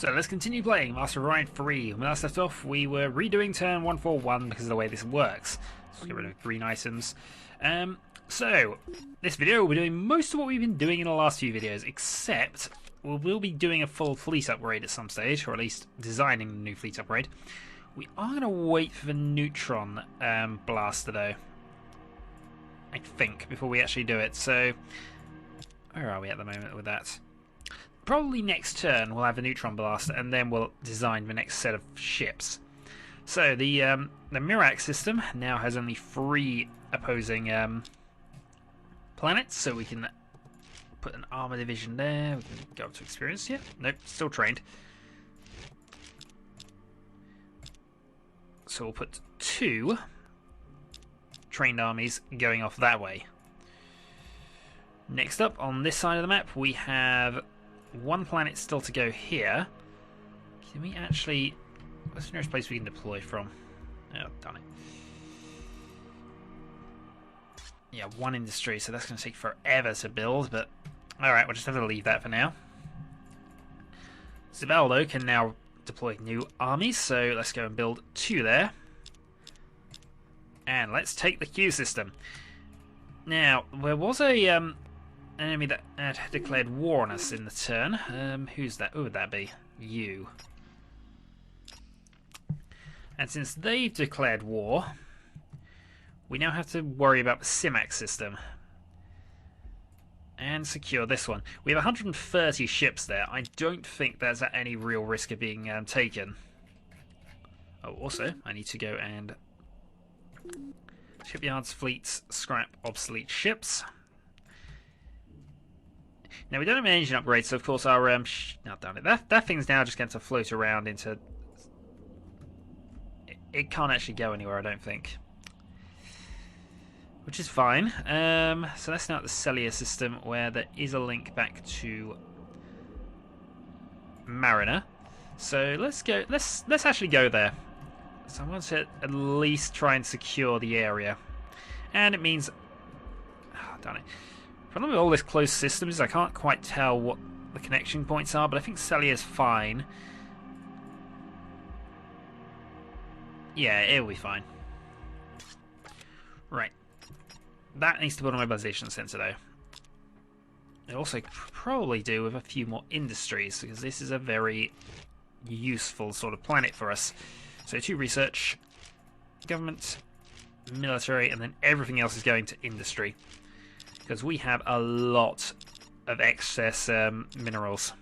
So let's continue playing Master of Orion 3. When we last left off, we were redoing turn 141 because of the way this works. Let's get rid of green items. So, this video we're doing most of what we've been doing in the last few videos, except we will be doing a full fleet upgrade at some stage, or at least designing the new fleet upgrade. We are going to wait for the neutron blaster though, I think, before we actually do it. So, where are we at the moment with that? Probably next turn we'll have a neutron blaster, and then we'll design the next set of ships. So the Mirac system now has only 3 opposing planets, so we can put an armor division there. We can go up to experience. Yeah, nope, still trained. So we'll put 2 trained armies going off that way. Next up on this side of the map we have 1 planet still to go here. Can we actually... What's the nearest place we can deploy from? Oh, done it. Yeah, 1 industry, so that's going to take forever to build, but... Alright, we'll just have to leave that for now. Zibaldo can now deploy new armies, so let's go and build 2 there. And let's take the Q system. Now, there was a... an enemy that had declared war on us in the turn. Who's that? Who would that be? You. And since they've declared war, we now have to worry about the Simac system. And secure this one. We have 130 ships there. I don't think there's at any real risk of being taken. Oh, also, I need to go and... Shipyards, fleets, scrap obsolete ships. Now we don't have an engine upgrade, so of course our now damn it, that thing's now just going to float around into. It can't actually go anywhere, I don't think, which is fine. So that's now at the Celia system, where there is a link back to Mariner. So let's go. Let's actually go there. So I want to at least try and secure the area, and it means. Oh, darn it. The problem with all this closed systems is I can't quite tell what the connection points are, but I think Celia's fine. Yeah, it'll be fine. Right. That needs to build a mobilization center, though. It also probably do with a few more industries, because this is a very useful sort of planet for us. So 2 research, government, military, and then everything else is going to industry. Because we have a lot of excess minerals.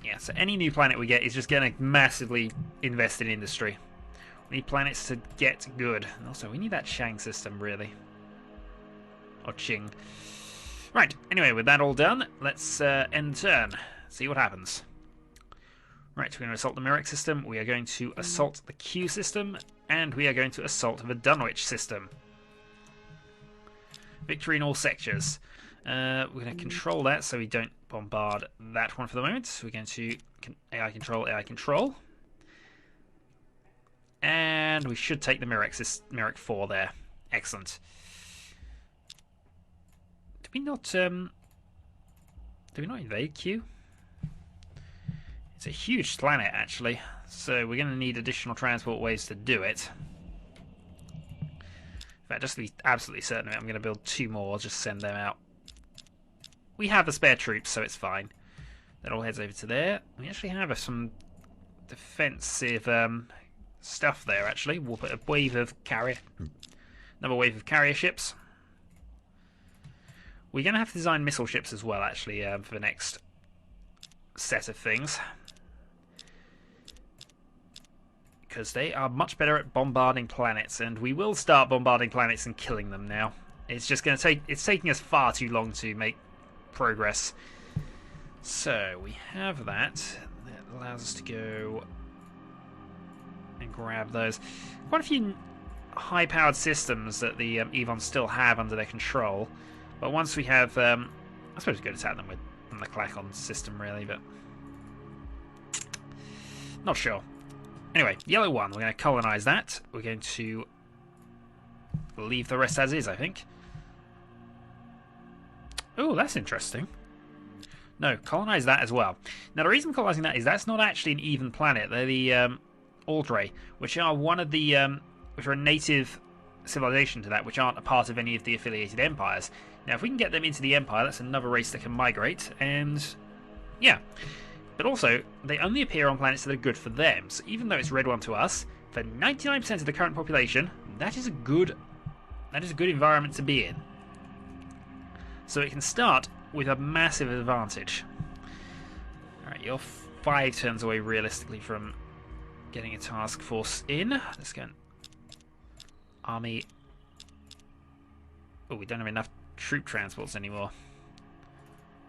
Yeah, so any new planet we get is just going to massively invest in industry. We need planets to get good. And also, we need that Shang system, really. Or Qing. Right, anyway, with that all done, let's end turn. See what happens. Right, we're going to assault the Mirac system. We are going to assault the Q system. And we are going to assault the Dunwich system. Victory in all sectors. We're going to control that so we don't bombard that one for the moment. We're going to AI control. And we should take the Mirac 4 there. Excellent. Did we not invade Q? It's a huge planet, actually. So we're going to need additional transport ways to do it. Just to be absolutely certain of it, I'm going to build 2 more. I'll just send them out. We have the spare troops, so it's fine. That all heads over to there. We actually have some defensive stuff there, actually. We'll put a wave of another wave of carrier ships. We're going to have to design missile ships as well, actually, for the next set of things. Because they are much better at bombarding planets, and we will start bombarding planets and killing them now. It's just going to take... It's taking us far too long to make progress. So, we have that. That allows us to go and grab those. Quite a few high-powered systems that the Evons still have under their control. But once we have... I suppose we could attack them with the Klakon system, really, but... Not sure. Anyway, yellow 1, we're going to colonize that. We're going to leave the rest as is, I think. Oh, that's interesting. No, colonize that as well. Now, the reason I'm colonizing that is that's not actually an even planet. They're the Aldrey, which are one of the which are a native civilization to that, which aren't a part of any of the affiliated empires. Now, if we can get them into the empire, that's another race that can migrate, and yeah. But also, they only appear on planets that are good for them. So even though it's red one to us, for 99% of the current population, that is a good environment to be in. So it can start with a massive advantage. Alright, you're 5 turns away realistically from getting a task force in. Let's go. Army. Oh, we don't have enough troop transports anymore.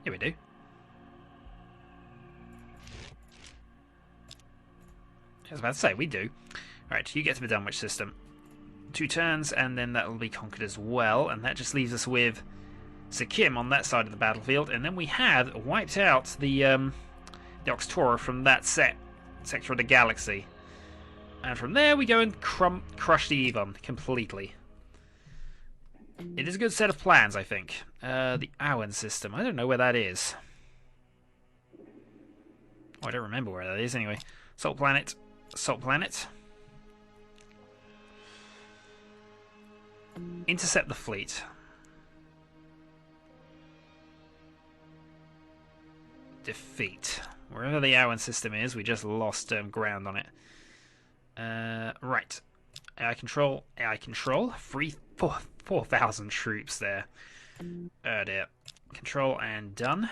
Yeah, we do. I was about to say, we do. Alright, you get to the Dunwich system. 2 turns, and then that will be conquered as well. And that just leaves us with Sikkim on that side of the battlefield. And then we have wiped out the Oxtora from that sector of the galaxy. And from there, we go and crush the Evon completely. It is a good set of plans, I think. The Owen system. I don't know where that is. Oh, I don't remember where that is anyway. Salt Planet. Salt Planet. Intercept the fleet. Defeat. Wherever the Owen system is, we just lost ground on it. Right. AI control. AI control. 4,000 troops there. Oh dear. Control and done.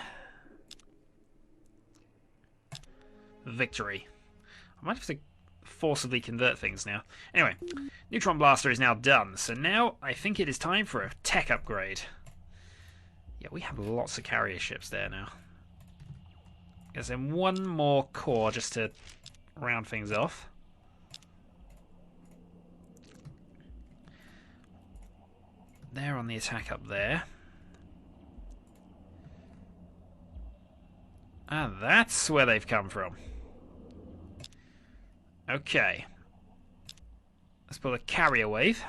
Victory. I might have to forcibly convert things now. Anyway, Neutron Blaster is now done, so now I think it is time for a tech upgrade. Yeah, we have lots of carrier ships there now. Guess then one more core just to round things off. They're on the attack up there. Ah, that's where they've come from. Okay. Let's put a carrier wave.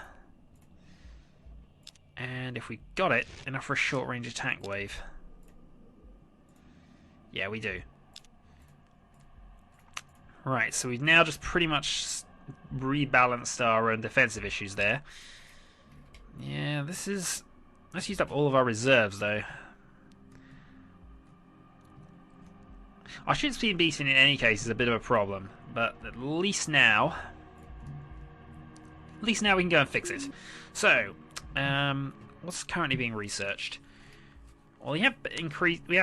And if we got it, enough for a short-range attack wave. Yeah, we do. Right, so we've now just pretty much rebalanced our defensive issues there. Yeah, this is... Let's use up all of our reserves, though. Our ships being beaten in any case is a bit of a problem, but at least now we can go and fix it. So, what's currently being researched? Well, we have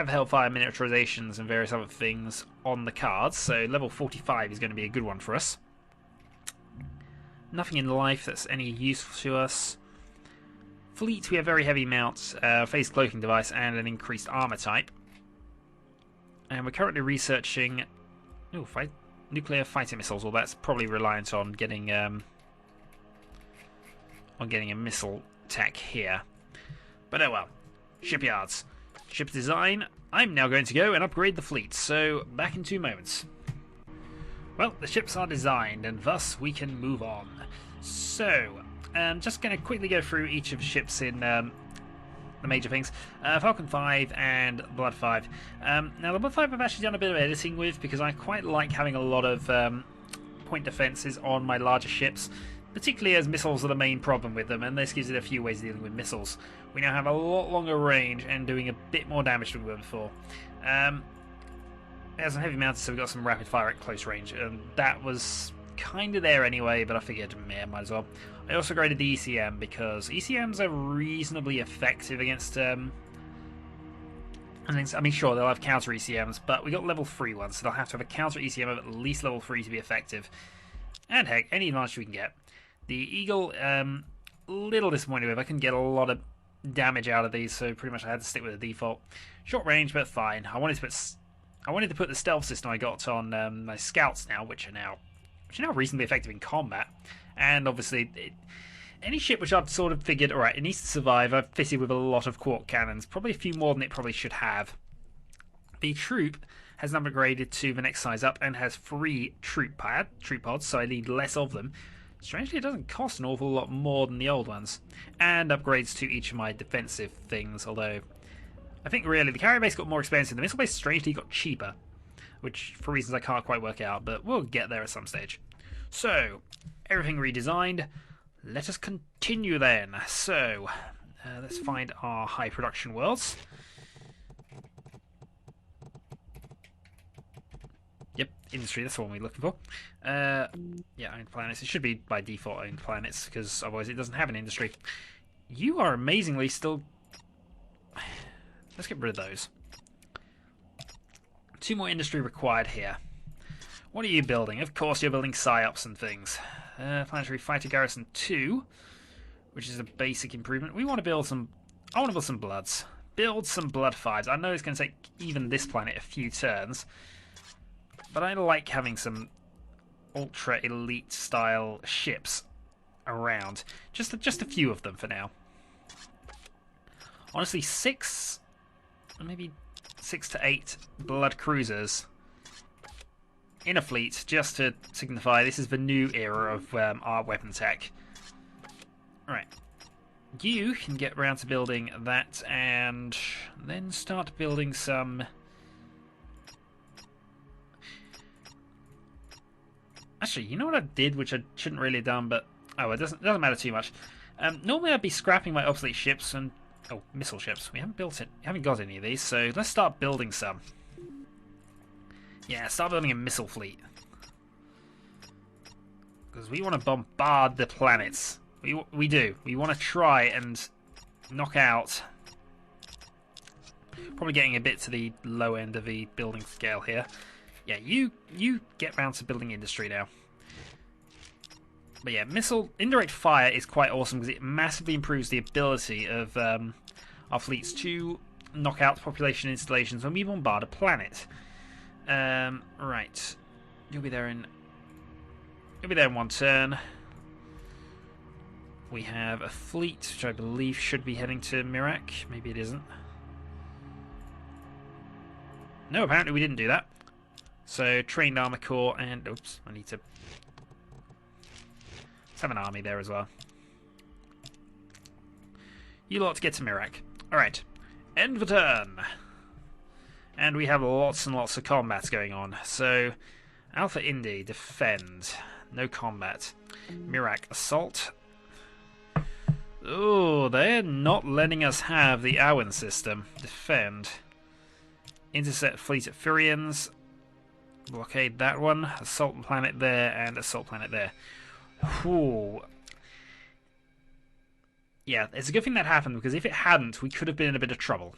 Hellfire miniaturizations and various other things on the cards, so level 45 is going to be a good one for us. Nothing in life that's any useful to us. Fleet, we have very heavy mounts, phase cloaking device, and an increased armor type. And we're currently researching nuclear fighter missiles. Well, that's probably reliant on getting a missile tech here. But oh well. Shipyards. Ship design. I'm now going to go and upgrade the fleet. So back in 2 moments. Well, the ships are designed, and thus we can move on. So, just going to quickly go through each of the ships in the major things. Falcon 5 and Blood 5. Now the Blood 5 I've actually done a bit of editing with because I quite like having a lot of point defences on my larger ships, particularly as missiles are the main problem with them, and this gives it a few ways of dealing with missiles. We now have a lot longer range and doing a bit more damage than we were before. It has some heavy mounted, so we've got some rapid fire at close range, and that was kind of there anyway, but I figured, might as well. I also graded the ECM because ECMs are reasonably effective against I mean, sure, they'll have counter ECMs, but we got level 3 ones, so they'll have to have a counter ECM of at least level 3 to be effective. And heck, any advantage we can get. The Eagle, little disappointed with. I couldn't get a lot of damage out of these, so pretty much I had to stick with the default. Short range, but fine. I wanted to put the stealth system I got on my scouts now, which are now reasonably effective in combat. And obviously, any ship which I've sort of figured, alright, it needs to survive, I've fitted with a lot of quark cannons, probably a few more than it probably should have. The troop has now upgraded to the next size up and has 3 troop pods, so I need less of them. Strangely, it doesn't cost an awful lot more than the old ones. And upgrades to each of my defensive things, although I think really the carrier base got more expensive. The missile base strangely got cheaper, which for reasons I can't quite work out, but we'll get there at some stage. So, everything redesigned. Let us continue then. So, let's find our high production worlds. Yep, industry, that's the one we're looking for. Yeah, owned planets. It should be by default owned planets, because otherwise it doesn't have an industry. You are amazingly still... Let's get rid of those. 2 more industry required here. What are you building? Of course you're building psyops and things. Planetary Fighter Garrison 2, which is a basic improvement. We want to build some... I want to build some Bloods. Build some Blood 5s. I know it's going to take even this planet a few turns, but I like having some ultra elite style ships around. Just a few of them for now. Honestly, 6, maybe 6 to 8 Blood cruisers in a fleet, just to signify this is the new era of our weapon tech. Right, you can get around to building that, and then start building some. Actually, you know what I did, which I shouldn't really have done, but oh, it doesn't matter too much. Normally I'd be scrapping my obsolete ships and missile ships. We haven't built it. We haven't got any of these, so let's start building some. Yeah, start building a missile fleet, because we want to bombard the planets. We do. We want to try and knock out. Probably getting a bit to the low end of the building scale here. Yeah, you get round to building industry now. But yeah, missile indirect fire is quite awesome because it massively improves the ability of our fleets to knock out population installations when we bombard a planet. Right, you'll be there in 1 turn. We have a fleet which I believe should be heading to Mirak. Maybe it isn't. No, apparently we didn't do that. So trained armor corps and oops, I need to. Let's have an army there as well. You lot to get to Mirak. Alright. End the turn. And we have lots and lots of combats going on. So, Alpha Indy, defend. No combat. Mirak, assault. Oh, they're not letting us have the Owen system. Defend. Intercept fleet at Furians. Blockade that one. Assault planet there and assault planet there. Whew. Yeah, it's a good thing that happened, because if it hadn't, we could have been in a bit of trouble.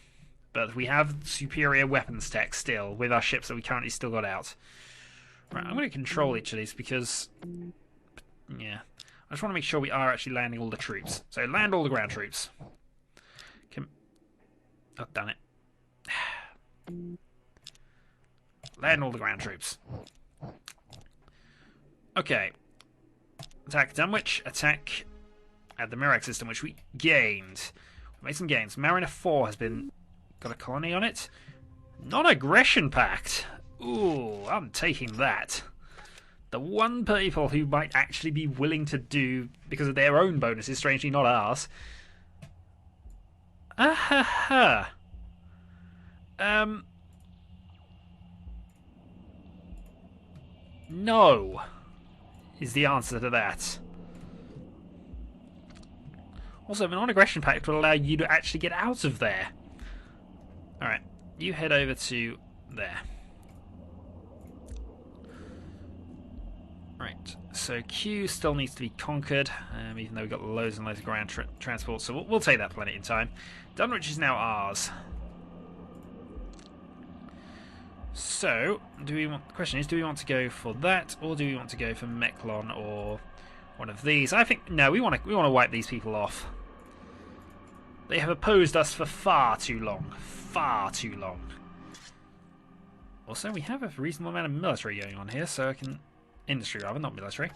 But we have superior weapons tech still with our ships that we currently still got out. Right, I'm going to control each of these because... yeah. I just want to make sure we are actually landing all the troops. So land all the ground troops. Oh, done it. Land all the ground troops. Okay. Attack Dunwich. Attack at the Mirak system, which we gained. We made some gains. Mariner 4 has been... got a colony on it. Non-aggression pact. Ooh, I'm taking that. The one people who might actually be willing to do, because of their own bonuses, strangely not ours. Ahaha. No, is the answer to that. Also, the non-aggression pact will allow you to actually get out of there. Alright, you head over to there. Right, so Q still needs to be conquered, even though we've got loads and loads of ground transport, so we'll take that planet in time. Dunwich is now ours. So, the question is, do we want to go for that, or do we want to go for Meklon or one of these? I think, no, we want to wipe these people off. They have opposed us for far too long. Far too long. Also, we have a reasonable amount of military going on here, so I can... industry, rather, not military.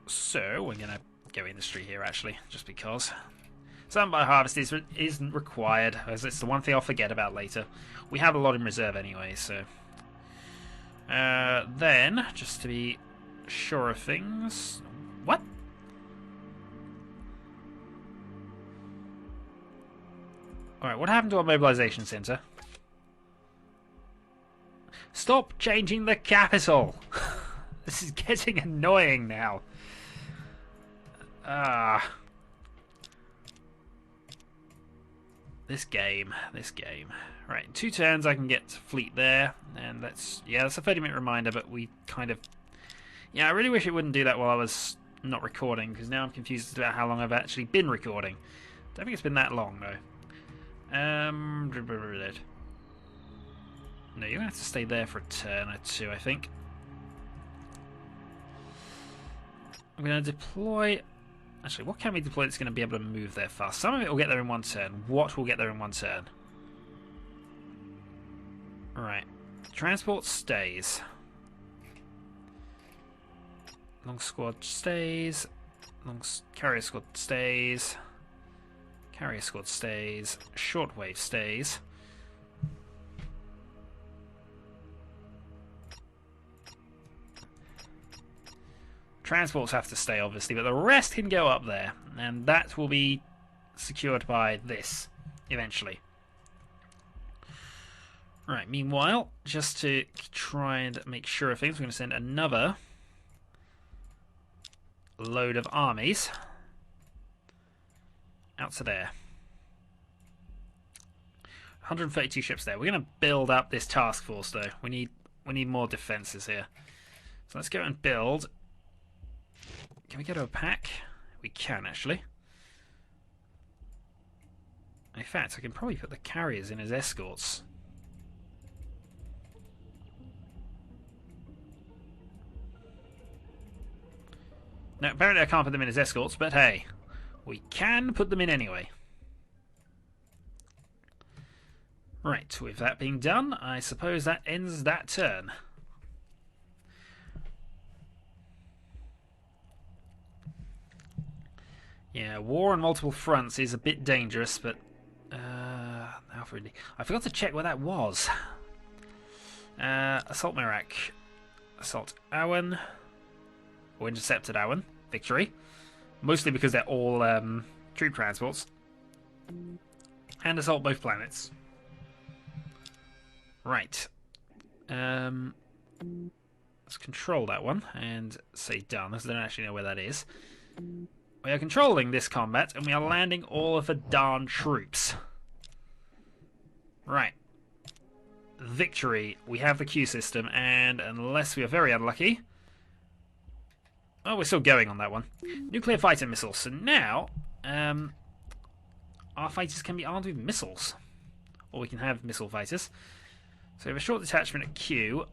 So, we're going to go industry here, actually, just because. Standby harvest isn't required, as it's the one thing I'll forget about later. We have a lot in reserve anyway, so... then, just to be sure of things... What? Alright, what happened to our mobilization center? Stop changing the capital! This is getting annoying now. This game. Right, 2 turns I can get fleet there, and that's a 30-minute reminder, but we kind of... Yeah, I really wish it wouldn't do that while I was not recording, because now I'm confused about how long I've actually been recording. Don't think it's been that long, though. No, you're going to have to stay there for a turn or 2, I think. I'm going to deploy... Actually, what can we deploy that's going to be able to move there fast? Some of it will get there in 1 turn. What will get there in 1 turn? Right. Transport stays. Long squad stays. Carrier squad stays. Carrier squad stays. Shortwave stays. Transports have to stay, obviously, but the rest can go up there, and that will be secured by this eventually. Right, meanwhile, just to try and make sure of things, we're going to send another load of armies out to there. 132 ships there. We're going to build up this task force, though. We need more defences here. So let's go and build. Can we go to a pack? We can, actually. In fact, I can probably put the carriers in as escorts. Now, apparently I can't put them in as escorts, but hey, we can put them in anyway. Right, with that being done, I suppose that ends that turn. Yeah, war on multiple fronts is a bit dangerous, but I forgot to check where that was. Assault Merak, Assault Awan, or Intercepted Awan, victory. Mostly because they're all troop transports. And assault both planets. Right. Let's control that one and say done, because I don't actually know where that is. We are controlling this combat, and we are landing all of the darn troops. Right. Victory. We have the Q system, and unless we are very unlucky... Oh, we're still going on that one. Nuclear fighter missiles. So now, our fighters can be armed with missiles. Or we can have missile fighters. So we have a short detachment at Q.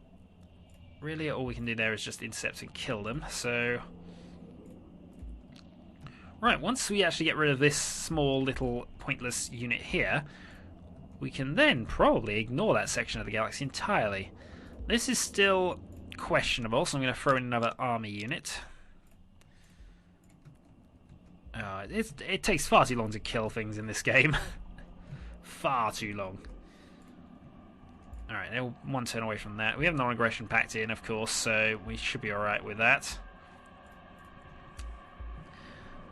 Really, all we can do there is just intercept and kill them. So... Right, once we actually get rid of this small little pointless unit here, we can then probably ignore that section of the galaxy entirely. This is still questionable, so I'm going to throw in another army unit. It takes far too long to kill things in this game. Far too long. Alright, they're 1 turn away from that. We have non-aggression packed in, of course, so we should be alright with that.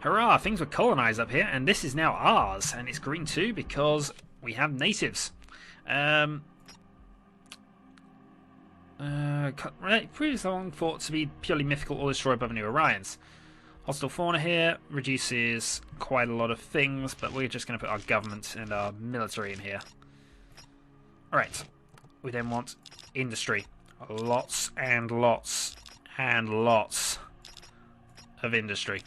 Hurrah, things were colonised up here, and this is now ours, and it's green too because we have natives. Previously long thought to be purely mythical or destroyed by the new Orions. Hostile fauna here reduces quite a lot of things, but we're just going to put our government and our military in here. Alright, we then want industry. Lots and lots and lots of industry.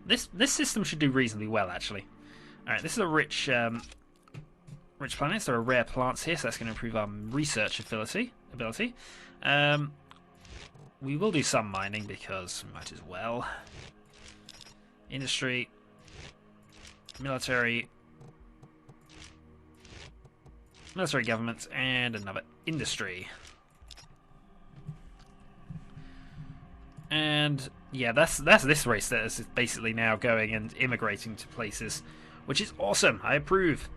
This system should do reasonably well, actually. Alright, this is a rich planet. There are rare plants here, so that's going to improve our research ability. We will do some mining, because we might as well. Industry. Military. Military government, and another industry. And yeah, that's this race that is basically now going and immigrating to places, which is awesome. I approve.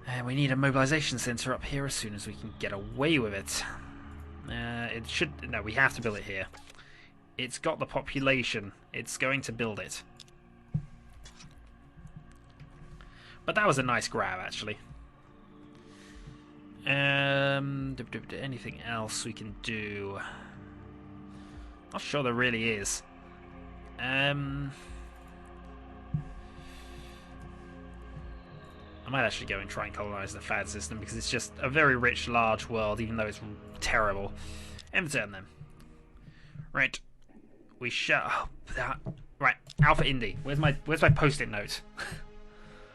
And we need a mobilization center up here as soon as we can get away with it. We have to build it here. It's got the population. It's going to build it. But that was a nice grab, actually. Anything else we can do? Not sure there really is. I might actually go and try and colonize the Fad system because it's just a very rich, large world, even though it's terrible. End of turn then. Right, we shall. Right, Alpha Indy. Where's my post-it note?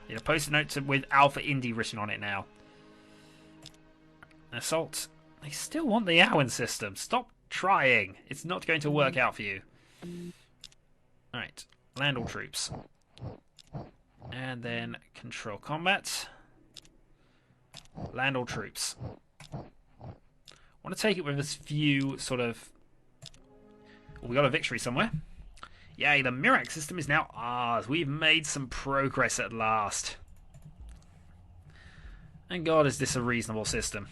Yeah, post-it note with Alpha Indy written on it now. Assault. They still want the Owen system. Stop trying. It's not going to work out for you. Alright. Land all troops. And then control combat. Land all troops. I want to take it with as few sort of... Oh, we got a victory somewhere. Yay, the Mirac system is now ours. We've made some progress at last. And God, is this a reasonable system.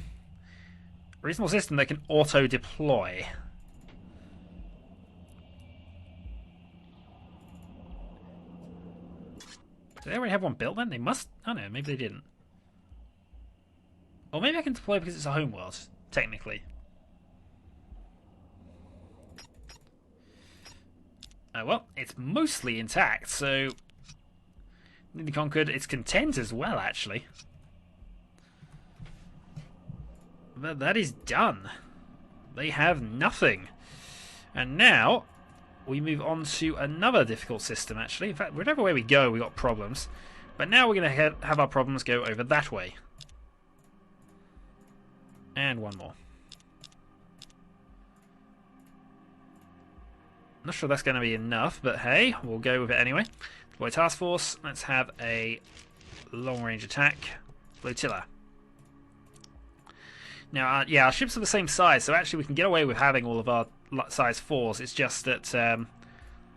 Reasonable system that can auto-deploy. Do they already have one built then? They must... Oh no, maybe they didn't. Or maybe I can deploy because it's a homeworld, technically. Well, it's mostly intact, so... Nearly conquered. It's content as well, actually. But that is done. They have nothing. And now... we move on to another difficult system, actually. In fact, whatever way we go, we got problems. But now we're going to have our problems go over that way. And one more. Not sure that's going to be enough, but hey, we'll go with it anyway. Deploy task force. Let's have a long-range attack. Flotilla. Now, yeah, our ships are the same size, so actually we can get away with having all of our size 4s. It's just that,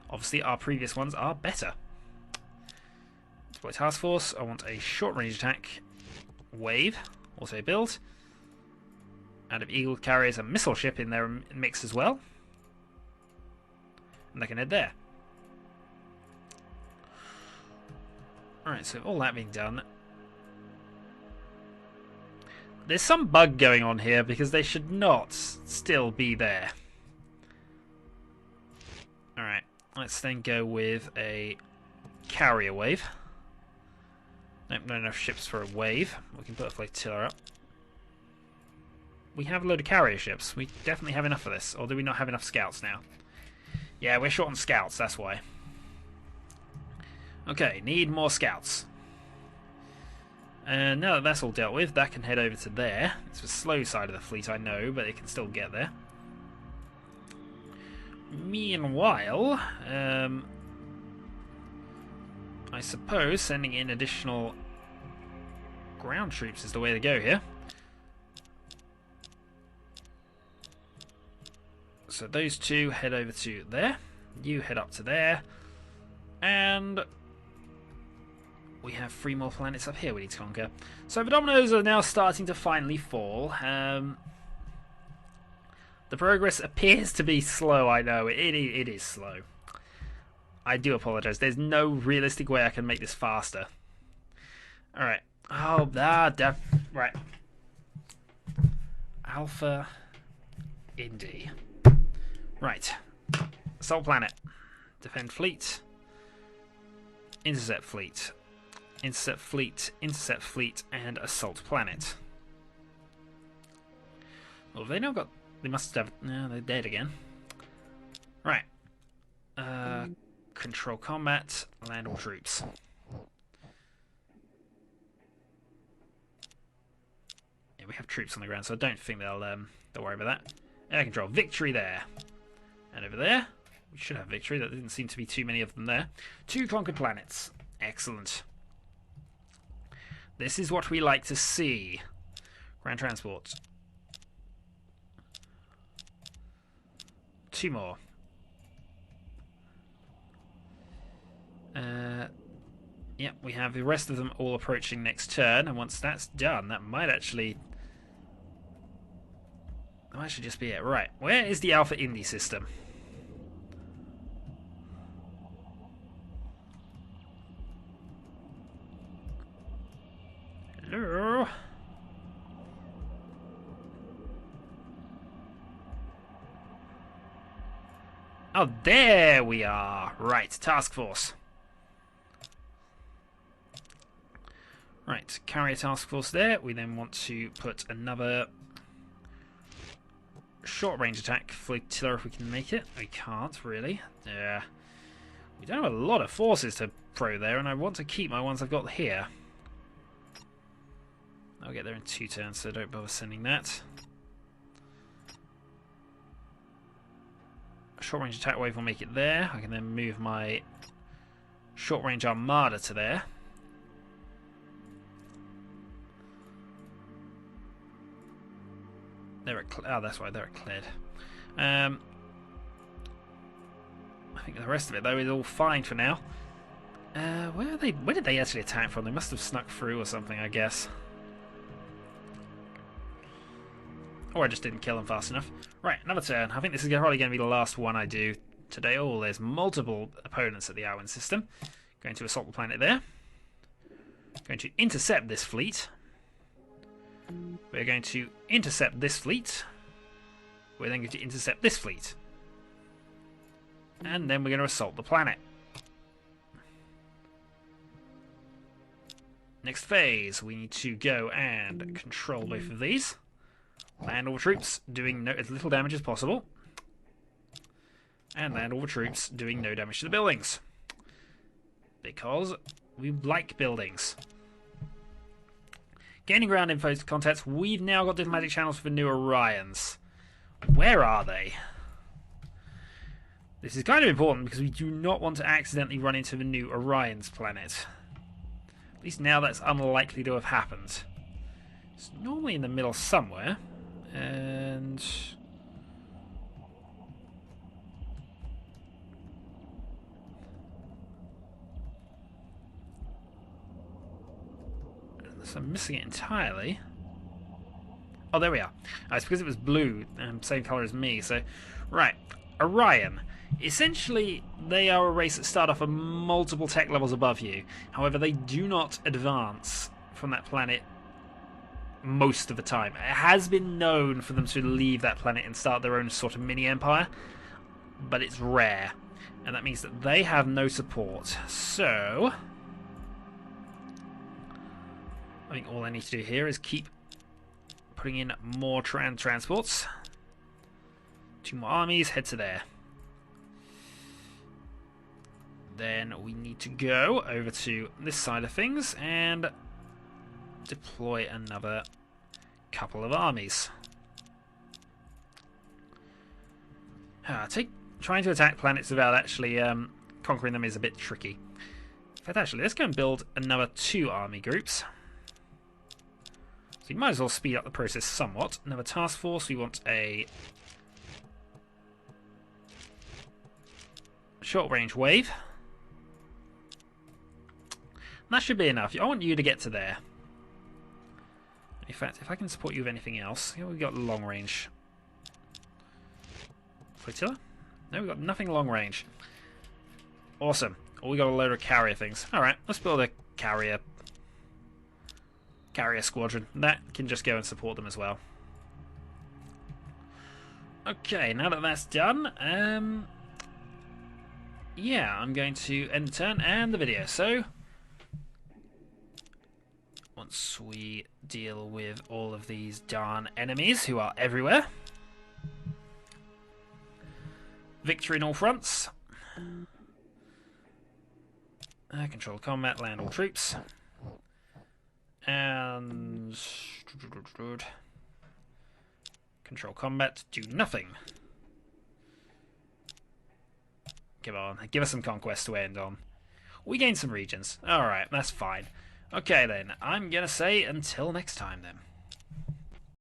obviously, our previous ones are better. Deploy task force. I want a short-range attack. Wave. Also build. And if Eagle carries a missile ship in their mix as well. And they can head there. Alright, so all that being done... There's some bug going on here because they should not still be there. Alright, let's then go with a carrier wave. Nope, not enough ships for a wave. We can put a flotilla up. We have a load of carrier ships. We definitely have enough for this. Or do we not have enough scouts now? Yeah, we're short on scouts, that's why. Okay, need more scouts. And now that that's all dealt with, that can head over to there. It's the slow side of the fleet, I know, but it can still get there. Meanwhile, I suppose sending in additional ground troops is the way to go here. So those two head over to there. You head up to there. And... we have 3 more planets up here we need to conquer. So the Dominoes are now starting to finally fall. The progress appears to be slow, I know. It is slow. I do apologise. There's no realistic way I can make this faster. Alright. Oh, right. Alpha Indy. Right. Assault planet. Defend fleet. Intercept fleet. Intercept fleet, and assault planet. Well, they now got... they must have... no, they're dead again. Right. Control combat, land all troops. Yeah, we have troops on the ground, so I don't think they'll worry about that. Air control, victory there. And over there, we should have victory. There didn't seem to be too many of them there. 2 conquered planets. Excellent. This is what we like to see. Ground transport. 2 more. Yep, we have the rest of them all approaching next turn, and once that's done, that might actually just be it. Right, where is the Alpha Indy system? Oh, there we are. Right, task force. Right, carrier task force there. We then want to put another short range attack flotilla if we can make it. We can't really. Yeah. We don't have a lot of forces to throw there, and I want to keep my ones I've got here. I'll get there in 2 turns, so don't bother sending that. A short range attack wave will make it there. I can then move my short range armada to there. They're at that's why they're at cleared. I think the rest of it though is all fine for now. Where are they? Where did they actually attack from? They must have snuck through or something, I guess. Or I just didn't kill them fast enough. Right, another turn. I think this is probably going to be the last one I do today. Oh, there's multiple opponents at the Owen system. Going to assault the planet there. Going to intercept this fleet. We're going to intercept this fleet. We're then going to intercept this fleet. And then we're going to assault the planet. Next phase, we need to go and control both of these. Land all the troops, doing as little damage as possible. And land all the troops, doing no damage to the buildings. Because we like buildings. Gaining ground info contacts. We've now got diplomatic channels for the new Orions. Where are they? This is kind of important because we do not want to accidentally run into the new Orion's planet. At least now that's unlikely to have happened. It's normally in the middle somewhere. And unless I'm missing it entirely. Oh, there we are. It's because it was blue, same colour as me. So, right, Orion. Essentially, they are a race that start off at multiple tech levels above you. However, they do not advance from that planet most of the time. It has been known for them to leave that planet and start their own sort of mini-empire, but it's rare. And that means that they have no support. So I think all I need to do here is keep putting in more transports. 2 more armies, head to there. Then we need to go over to this side of things and deploy another couple of armies. Trying to attack planets without actually conquering them is a bit tricky. In fact, actually, let's go and build another 2 army groups. So you might as well speed up the process somewhat. Another task force. We want a short range wave. And that should be enough. I want you to get to there. In fact, if I can support you with anything else, we've got long range. Flotilla? No, we've got nothing long range. Awesome. Oh, we got a load of carrier things. Alright, let's build a carrier squadron. That can just go and support them as well. Okay, now that that's done, yeah, I'm going to end the turn and the video. So once we deal with all of these darn enemies who are everywhere. Victory in all fronts. Control combat, land all troops. And control combat, do nothing. Come on, give us some conquest to end on. We gained some regions. Alright, that's fine. Okay then, I'm gonna say until next time then.